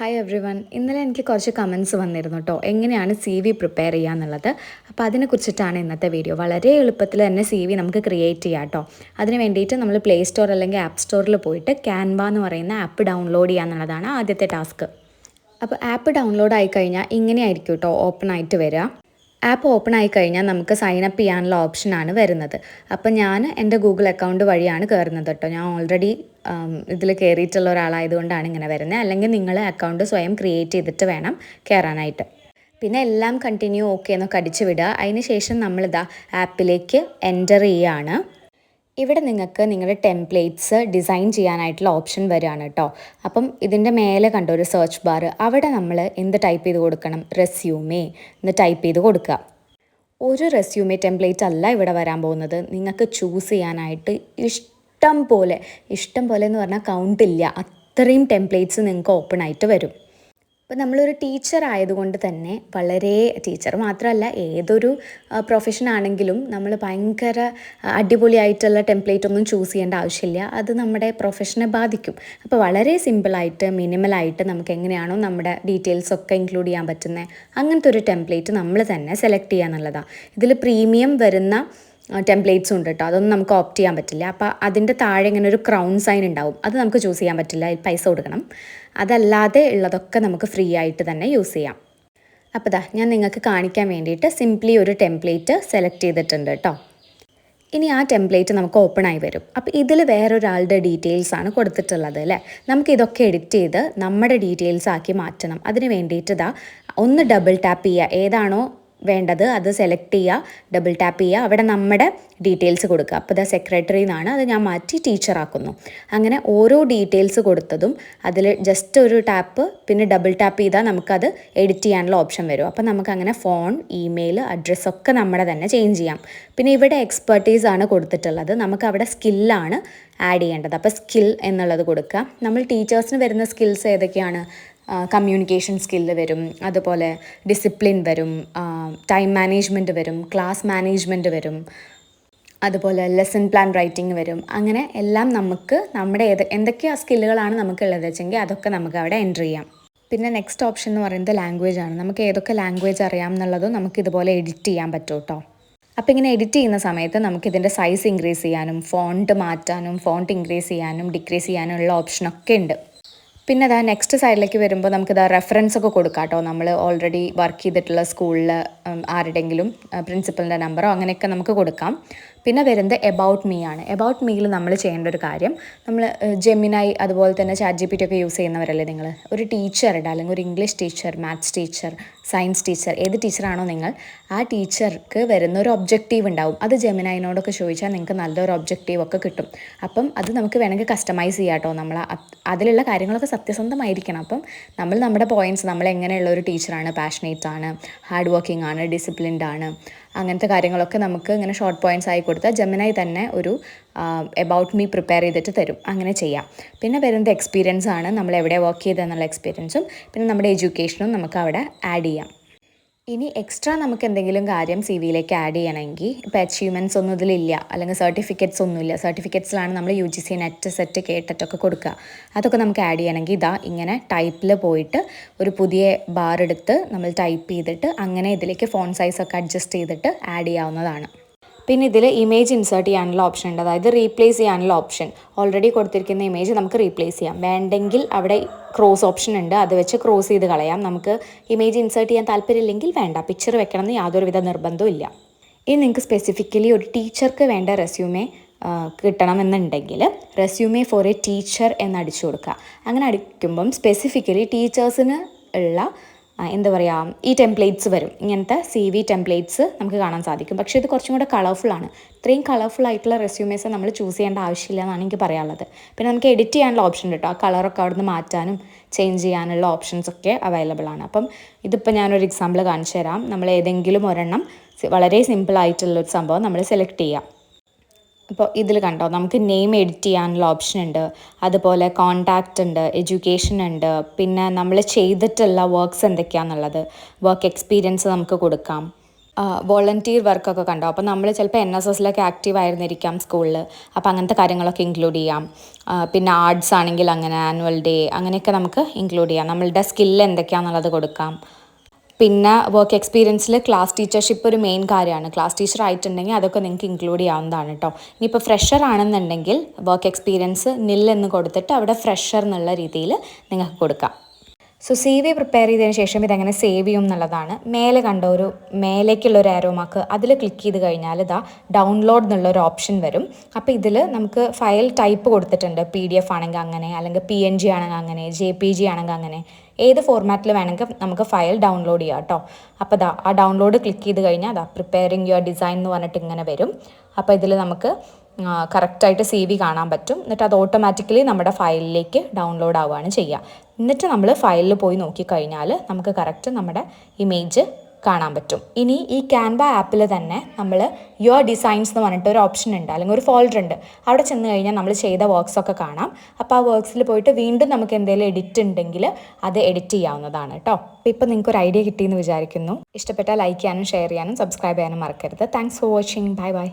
Hi every one. ഇന്നലെ എനിക്ക് കുറച്ച് കമൻസ് വന്നിരുന്നു കേട്ടോ, എങ്ങനെയാണ് സി വി പ്രിപ്പയർ ചെയ്യുക എന്നുള്ളത്. അപ്പോൾ അതിനെക്കുറിച്ചിട്ടാണ് ഇന്നത്തെ വീഡിയോ. വളരെ എളുപ്പത്തിൽ തന്നെ സി വി നമുക്ക് ക്രിയേറ്റ് ചെയ്യാം കേട്ടോ. അതിന് വേണ്ടിയിട്ട് നമ്മൾ പ്ലേ സ്റ്റോർ അല്ലെങ്കിൽ ആപ്പ് സ്റ്റോറിൽ പോയിട്ട് ക്യാൻവ എന്ന് പറയുന്ന ആപ്പ് ഡൗൺലോഡ് ചെയ്യുക എന്നുള്ളതാണ് ആദ്യത്തെ ടാസ്ക്. അപ്പോൾ ആപ്പ് ഡൗൺലോഡ് ആയിക്കഴിഞ്ഞാൽ ഇങ്ങനെയായിരിക്കും കേട്ടോ ഓപ്പൺ ആയിട്ട് വരിക. ആപ്പ് ഓപ്പൺ ആയി കഴിഞ്ഞാൽ നമുക്ക് സൈൻ അപ്പ് ചെയ്യാനുള്ള ഓപ്ഷനാണ് വരുന്നത്. അപ്പോൾ ഞാൻ എൻ്റെ ഗൂഗിൾ അക്കൗണ്ട് വഴിയാണ് കയറുന്നത് കേട്ടോ. ഞാൻ ഓൾറെഡി ഇതിൽ കയറിയിട്ടുള്ള ഒരാളായതുകൊണ്ടാണ് ഇങ്ങനെ വരുന്നത്. അല്ലെങ്കിൽ നിങ്ങൾ അക്കൗണ്ട് സ്വയം ക്രിയേറ്റ് ചെയ്തിട്ട് വേണം കയറാനായിട്ട്. പിന്നെ എല്ലാം കണ്ടിന്യൂ ഓക്കെ എന്നൊക്കെ അടിച്ചു വിടുക. അതിന് ശേഷം നമ്മളിതാ ആപ്പിലേക്ക് എൻ്റർ ചെയ്യുകയാണ്. ഇവിടെ നിങ്ങൾക്ക് നിങ്ങളുടെ ടെംപ്ലേറ്റ്സ് ഡിസൈൻ ചെയ്യാനായിട്ടുള്ള ഓപ്ഷൻ വരികയാണ് കേട്ടോ. അപ്പം ഇതിൻ്റെ മേലെ കണ്ട ഒരു സെർച്ച് ബാർ, അവിടെ നമ്മൾ എന്ത് ടൈപ്പ് ചെയ്ത് കൊടുക്കണം? റെസ്യൂമേ എന്ന് ടൈപ്പ് ചെയ്ത് കൊടുക്കുക. ഒരു റെസ്യൂമേ ടെംപ്ലേറ്റ് അല്ല ഇവിടെ വരാൻ പോകുന്നത്. നിങ്ങൾക്ക് ചൂസ് ചെയ്യാനായിട്ട് ഇഷ്ടം പോലെ എന്ന് പറഞ്ഞാൽ കൗണ്ടില്ല, അത്രയും ടെംപ്ലേറ്റ്സ് നിങ്ങൾക്ക് ഓപ്പൺ ആയിട്ട് വരും. അപ്പോൾ നമ്മളൊരു ടീച്ചർ ആയതുകൊണ്ട് തന്നെ വളരെ, ടീച്ചർ മാത്രമല്ല ഏതൊരു പ്രൊഫഷൻ ആണെങ്കിലും നമ്മൾ ഭയങ്കര അടിപൊളിയായിട്ടുള്ള ടെംപ്ലേറ്റ് ഒന്നും ചൂസ് ചെയ്യേണ്ട ആവശ്യമില്ല. അത് നമ്മുടെ പ്രൊഫഷനെ ബാധിക്കും. അപ്പോൾ വളരെ സിമ്പിളായിട്ട് മിനിമലായിട്ട് നമുക്ക് എങ്ങനെയാണോ നമ്മുടെ ഡീറ്റെയിൽസ് ഒക്കെ ഇൻക്ലൂഡ് ചെയ്യാൻ പറ്റുന്നത് അങ്ങനത്തെ ഒരു ടെംപ്ലേറ്റ് നമ്മൾ തന്നെ സെലക്ട് ചെയ്യുക എന്നുള്ളതാണ്. ഇതിൽ പ്രീമിയം വരുന്ന ടെംപ്ലേറ്റ്സും ഉണ്ട് കേട്ടോ. അതൊന്നും നമുക്ക് ഓപ്റ്റ് ചെയ്യാൻ പറ്റില്ല. അപ്പോൾ അതിൻ്റെ താഴെ ഇങ്ങനെ ഒരു ക്രൗൺ സൈൻ ഉണ്ടാവും, അത് നമുക്ക് ചൂസ് ചെയ്യാൻ പറ്റില്ല, പൈസ കൊടുക്കണം. അതല്ലാതെ ഉള്ളതൊക്കെ നമുക്ക് ഫ്രീ ആയിട്ട് തന്നെ യൂസ് ചെയ്യാം. അപ്പോൾ ഞാൻ നിങ്ങൾക്ക് കാണിക്കാൻ വേണ്ടിയിട്ട് സിംപ്ലി ഒരു ടെംപ്ലേറ്റ് സെലക്ട് ചെയ്തിട്ടുണ്ട് കേട്ടോ. ഇനി ആ ടെംപ്ലേറ്റ് നമുക്ക് ഓപ്പൺ ആയി വരും. അപ്പോൾ ഇതിൽ വേറൊരാളുടെ ഡീറ്റെയിൽസ് ആണ് കൊടുത്തിട്ടുള്ളത് അല്ലേ. നമുക്കിതൊക്കെ എഡിറ്റ് ചെയ്ത് നമ്മുടെ ഡീറ്റെയിൽസ് ആക്കി മാറ്റണം. അതിന് വേണ്ടിയിട്ട് ഒന്ന് ഡബിൾ ടാപ്പ് ചെയ്യുക, ഏതാണോ വേണ്ടത് അത് സെലക്ട് ചെയ്യുക, ഡബിൾ ടാപ്പ് ചെയ്യുക, അവിടെ നമ്മുടെ ഡീറ്റെയിൽസ് കൊടുക്കുക. അപ്പോൾ സെക്രട്ടറി എന്നാണ്, അത് ഞാൻ മാറ്റി ടീച്ചറാക്കുന്നു. അങ്ങനെ ഓരോ ഡീറ്റെയിൽസ് കൊടുത്തതും അതിൽ ജസ്റ്റ് ഒരു ടാപ്പ് പിന്നെ ഡബിൾ ടാപ്പ് ചെയ്താൽ നമുക്കത് എഡിറ്റ് ചെയ്യാനുള്ള ഓപ്ഷൻ വരും. അപ്പോൾ നമുക്കങ്ങനെ ഫോൺ, ഇമെയിൽ, അഡ്രസ്സൊക്കെ നമ്മുടെ തന്നെ ചേഞ്ച് ചെയ്യാം. പിന്നെ ഇവിടെ എക്സ്പെർട്ടീസ് ആണ് കൊടുത്തിട്ടുള്ളത്, നമുക്ക് അവിടെ സ്കില്ലാണ് ആഡ് ചെയ്യേണ്ടത്. അപ്പോൾ സ്കിൽ എന്നുള്ളത് കൊടുക്കുക. നമ്മൾ ടീച്ചേഴ്സിന് വരുന്ന സ്കിൽസ് ഏതൊക്കെയാണ്? കമ്മ്യൂണിക്കേഷൻ സ്കില്ല് വരും, അതുപോലെ ഡിസിപ്ലിൻ വരും, ടൈം മാനേജ്മെൻറ്റ് വരും, ക്ലാസ് മാനേജ്മെൻറ്റ് വരും, അതുപോലെ ലെസൺ പ്ലാൻ റൈറ്റിംഗ് വരും. അങ്ങനെ എല്ലാം നമുക്ക് നമ്മുടെ എന്തൊക്കെയാണ് സ്കില്ലുകളാണ് നമുക്കുള്ളത് വെച്ചെങ്കിൽ അതൊക്കെ നമുക്ക് അവിടെ എൻ്റർ ചെയ്യാം. പിന്നെ നെക്സ്റ്റ് ഓപ്ഷൻ എന്ന് പറയുന്നത് ലാംഗ്വേജ് ആണ്. നമുക്ക് ഏതൊക്കെ ലാംഗ്വേജ് അറിയാം എന്നുള്ളതും നമുക്ക് ഇതുപോലെ എഡിറ്റ് ചെയ്യാൻ പറ്റും കേട്ടോ. അപ്പോൾ ഇങ്ങനെ എഡിറ്റ് ചെയ്യുന്ന സമയത്ത് നമുക്കിതിൻ്റെ സൈസ് ഇൻക്രീസ് ചെയ്യാനും ഫോണ്ട് മാറ്റാനും ഫോണ്ട് ഇൻക്രീസ് ചെയ്യാനും ഡിക്രീസ് ചെയ്യാനുള്ള ഓപ്ഷനൊക്കെ ഉണ്ട്. പിന്നെ നെക്സ്റ്റ് സൈഡിലേക്ക് വരുമ്പോൾ നമുക്കിത് റെഫറൻസ് ഒക്കെ കൊടുക്കാം കേട്ടോ. നമ്മൾ ഓൾറെഡി വർക്ക് ചെയ്തിട്ടുള്ള സ്കൂളിൽ ആരുടെങ്കിലും പ്രിൻസിപ്പലിൻ്റെ നമ്പറോ അങ്ങനെയൊക്കെ നമുക്ക് കൊടുക്കാം. പിന്നെ വരുന്നത് എബൌട്ട് മീ ആണ്. എബൌട്ട് മീയിൽ നമ്മൾ ചെയ്യേണ്ട ഒരു കാര്യം, നമ്മൾ ജെമിനായി അതുപോലെ തന്നെ ChatGPT ഒക്കെ യൂസ് ചെയ്യുന്നവരല്ലേ നിങ്ങൾ, ഒരു ടീച്ചറുടെ അല്ലെങ്കിൽ ഒരു English teacher, maths teacher, science teacher, ഏത് ടീച്ചറാണോ നിങ്ങൾ, ആ ടീച്ചർക്ക് വരുന്ന ഒരു ഒബ്ജക്റ്റീവ് ഉണ്ടാവും. അത് ജെമിനായിനോടൊക്കെ ചോദിച്ചാൽ നിങ്ങൾക്ക് നല്ലൊരു ഒബ്ജക്റ്റീവ് ഒക്കെ കിട്ടും. അപ്പം അത് നമുക്ക് വേണമെങ്കിൽ കസ്റ്റമൈസ് ചെയ്യാം കേട്ടോ. നമ്മൾ അതിലുള്ള കാര്യങ്ങളൊക്കെ സത്യസന്ധമായിരിക്കണം. അപ്പം നമ്മൾ നമ്മുടെ പോയിൻറ്റ്സ്, നമ്മൾ എങ്ങനെയുള്ള ഒരു ടീച്ചറാണ്, പാഷനേറ്റ് ആണ്, ഹാർഡ് വർക്കിംഗ് ആണ്, ഡിസിപ്ലിൻഡ് ആണ്, അങ്ങനത്തെ കാര്യങ്ങളൊക്കെ നമുക്ക് ഇങ്ങനെ ഷോർട്ട് പോയിൻറ്റ്സ് ആയി കൊടുത്താൽ ജെമിനായി തന്നെ ഒരു എബൌട്ട് മീ പ്രിപ്പയർ ചെയ്തിട്ട് തരും. അങ്ങനെ ചെയ്യാം. പിന്നെ വരുന്നത് എക്സ്പീരിയൻസ് ആണ്, നമ്മൾ എവിടെ വർക്ക് ചെയ്തെന്നുള്ള എക്സ്പീരിയൻസും പിന്നെ നമ്മുടെ എഡ്യൂക്കേഷനും നമുക്ക് അവിടെ ആഡ് ചെയ്യാം. ഇനി എക്സ്ട്രാ നമുക്ക് എന്തെങ്കിലും കാര്യം സി വിയിലേക്ക് ആഡ് ചെയ്യണമെങ്കിൽ, ഇപ്പോൾ അച്ചീവ്മെൻറ്റ്സ് ഒന്നും ഇതിലില്ല, അല്ലെങ്കിൽ സർട്ടിഫിക്കറ്റ്സ് ഒന്നുമില്ല, സർട്ടിഫിക്കറ്റ്സിലാണ് നമ്മൾ UGC നെറ്റ് സെറ്റ് കേട്ടിട്ടൊക്കെ കൊടുക്കുക, അതൊക്കെ നമുക്ക് ആഡ് ചെയ്യണമെങ്കിൽ ഇങ്ങനെ ടൈപ്പിൽ പോയിട്ട് ഒരു പുതിയ ബാർ എടുത്ത് നമ്മൾ ടൈപ്പ് ചെയ്തിട്ട് അങ്ങനെ ഇതിലേക്ക് ഫോണ്ട് സൈസൊക്കെ അഡ്ജസ്റ്റ് ചെയ്തിട്ട് ആഡ് ചെയ്യാവുന്നതാണ്. പിന്നെ ഇതിൽ ഇമേജ് ഇൻസേർട്ട് ചെയ്യാനുള്ള ഓപ്ഷൻ ഉണ്ട്, അതായത് റീപ്ലേസ് ചെയ്യാനുള്ള ഓപ്ഷൻ. ഓൾറെഡി കൊടുത്തിരിക്കുന്ന ഇമേജ് നമുക്ക് റീപ്ലേസ് ചെയ്യാം. വേണ്ടെങ്കിൽ അവിടെ ക്രോസ് ഓപ്ഷൻ ഉണ്ട്, അത് വെച്ച് ക്രോസ് ചെയ്ത് കളയാം. നമുക്ക് ഇമേജ് ഇൻസേർട്ട് ചെയ്യാൻ താല്പര്യമില്ലെങ്കിൽ വേണ്ട, പിക്ചർ വെക്കണമെന്ന് യാതൊരുവിധ നിർബന്ധവും ഇല്ല. ഇനി നിങ്ങൾക്ക് സ്പെസിഫിക്കലി ഒരു ടീച്ചർക്ക് വേണ്ട റെസ്യൂമേ കിട്ടണമെന്നുണ്ടെങ്കിൽ റെസ്യൂമേ ഫോർ എ ടീച്ചർ എന്ന് അടിച്ചു കൊടുക്കുക. അങ്ങനെ അടിക്കുമ്പം സ്പെസിഫിക്കലി ടീച്ചേഴ്സിന് ഉള്ള എന്താ പറയുക, ഈ ടെംപ്ലേറ്റ്സ് വരും. ഇങ്ങനത്തെ CV ടെംപ്ലേറ്റ്സ് നമുക്ക് കാണാൻ സാധിക്കും. പക്ഷേ ഇത് കുറച്ചും കൂടെ കളർഫുള്ളാണ്. ഇത്രയും കളർഫുൾ ആയിട്ടുള്ള റെസ്യൂമേസ് നമ്മൾ ചൂസ് ചെയ്യേണ്ട ആവശ്യമില്ല എന്നാണ് എനിക്ക് പറയാനുള്ളത്. പിന്നെ നമുക്ക് എഡിറ്റ് ചെയ്യാനുള്ള ഓപ്ഷൻ ഉണ്ട് കേട്ടോ. ആ കളറൊക്കെ അവിടെ നിന്ന് മാറ്റാനും ചേഞ്ച് ചെയ്യാനുള്ള ഓപ്ഷൻസൊക്കെ അവൈലബിൾ ആണ്. അപ്പം ഇതിപ്പോൾ ഞാനൊരു എക്സാമ്പിൾ കാണിച്ചു തരാം. നമ്മൾ ഏതെങ്കിലും ഒരെണ്ണം വളരെ സിമ്പിളായിട്ടുള്ളൊരു സംഭവം നമ്മൾ സെലക്ട് ചെയ്യാം. അപ്പോൾ ഇതിൽ കണ്ടോ, നമുക്ക് നെയിം എഡിറ്റ് ചെയ്യാനുള്ള ഓപ്ഷൻ ഉണ്ട്, അതുപോലെ കോണ്ടാക്റ്റ് ഉണ്ട്, എഡ്യൂക്കേഷൻ ഉണ്ട്, പിന്നെ നമ്മൾ ചെയ്തിട്ടുള്ള വർക്ക്സ് എന്തൊക്കെയാണെന്നുള്ളത്, വർക്ക് എക്സ്പീരിയൻസ് നമുക്ക് കൊടുക്കാം, വോളണ്ടിയർ വർക്കൊക്കെ കണ്ടോ. അപ്പോൾ നമ്മൾ ചിലപ്പോൾ NSSലൊക്കെ ആക്റ്റീവ് ആയിരുന്നിരിക്കാം സ്കൂളിൽ. അപ്പോൾ അങ്ങനത്തെ കാര്യങ്ങളൊക്കെ ഇൻക്ലൂഡ് ചെയ്യാം. പിന്നെ ആർട്സ് ആണെങ്കിൽ അങ്ങനെ ആനുവൽ ഡേ അങ്ങനെയൊക്കെ നമുക്ക് ഇൻക്ലൂഡ് ചെയ്യാം. നമ്മളുടെ സ്കില്ല് എന്തൊക്കെയാണെന്നുള്ളത് കൊടുക്കാം. പിന്നെ വർക്ക് എക്സ്പീരിയൻസിൽ ക്ലാസ് ടീച്ചർഷിപ്പ് ഒരു മെയിൻ കാര്യമാണ്. ക്ലാസ് ടീച്ചർ ആയിട്ടുണ്ടെങ്കിൽ അതൊക്കെ നിങ്ങൾക്ക് ഇൻക്ലൂഡ് ചെയ്യാവുന്നതാണ് കേട്ടോ. ഇനിയിപ്പോൾ ഫ്രഷർ ആണെന്നുണ്ടെങ്കിൽ വർക്ക് എക്സ്പീരിയൻസ് എന്ന് കൊടുത്തിട്ട് അവിടെ ഫ്രഷർ എന്നുള്ള രീതിയിൽ നിങ്ങൾക്ക് കൊടുക്കാം. സോ CV പ്രിപ്പയർ ചെയ്തതിന് ശേഷം ഇതെങ്ങനെ സേവ് ചെയ്യും എന്നുള്ളതാണ്. മേലെ കണ്ട ഒരു മേലേക്കുള്ളൊരു ആരോ മാർക്ക് അതിൽ ക്ലിക്ക് ചെയ്ത് കഴിഞ്ഞാൽ ഇതാ ഡൗൺലോഡ് എന്നുള്ളൊരു ഓപ്ഷൻ വരും. അപ്പോൾ ഇതിൽ നമുക്ക് ഫയൽ ടൈപ്പ് കൊടുത്തിട്ടുണ്ട്. PDF ആണെങ്കിൽ അങ്ങനെ, അല്ലെങ്കിൽ PNG ആണെങ്കിൽ അങ്ങനെ, JPG ആണെങ്കിൽ അങ്ങനെ, ഏത് ഫോർമാറ്റിൽ വേണമെങ്കിൽ നമുക്ക് ഫയൽ ഡൗൺലോഡ് ചെയ്യാം കേട്ടോ. അപ്പോൾ ഇതാ ആ ഡൗൺലോഡ് ക്ലിക്ക് ചെയ്ത് കഴിഞ്ഞാൽ അതാ പ്രിപ്പയറിങ് യുവർ ഡിസൈൻ എന്ന് പറഞ്ഞിട്ട് ഇങ്ങനെ വരും. അപ്പോൾ ഇതിൽ നമുക്ക് കറക്റ്റായിട്ട് CV കാണാൻ പറ്റും. എന്നിട്ട് അത് ഓട്ടോമാറ്റിക്കലി നമ്മുടെ ഫയലിലേക്ക് ഡൗൺലോഡ് ആവുകയാണ് ചെയ്യുക. എന്നിട്ട് നമ്മൾ ഫയലിൽ പോയി നോക്കിക്കഴിഞ്ഞാൽ നമുക്ക് കറക്റ്റ് നമ്മുടെ ഇമേജ് കാണാൻ പറ്റും. ഇനി ഈ ക്യാൻവ ആപ്പിൽ തന്നെ നമ്മൾ യുവർ ഡിസൈൻസ് എന്ന് പറഞ്ഞിട്ട് ഒരു ഓപ്ഷൻ ഉണ്ട്, അല്ലെങ്കിൽ ഒരു ഫോൾഡർ ഉണ്ട്. അവിടെ ചെന്ന് കഴിഞ്ഞാൽ നമ്മൾ ചെയ്ത വർക്ക്സൊക്കെ കാണാം. അപ്പോൾ ആ വർക്ക്സിൽ പോയിട്ട് വീണ്ടും നമുക്ക് എന്തെങ്കിലും എഡിറ്റ് ഉണ്ടെങ്കിൽ അത് എഡിറ്റ് ചെയ്യാവുന്നതാണ് കേട്ടോ. അപ്പോൾ ഇപ്പോൾ നിങ്ങൾക്ക് ഒരു ഐഡിയ കിട്ടിയെന്ന് വിചാരിക്കുന്നു. ഇഷ്ടപ്പെട്ടാൽ ലൈക്ക് ചെയ്യാനും ഷെയർ ചെയ്യാനും സബ്സ്ക്രൈബ് ചെയ്യാനും മറക്കരുത്. Thanks for watching. Bye bye.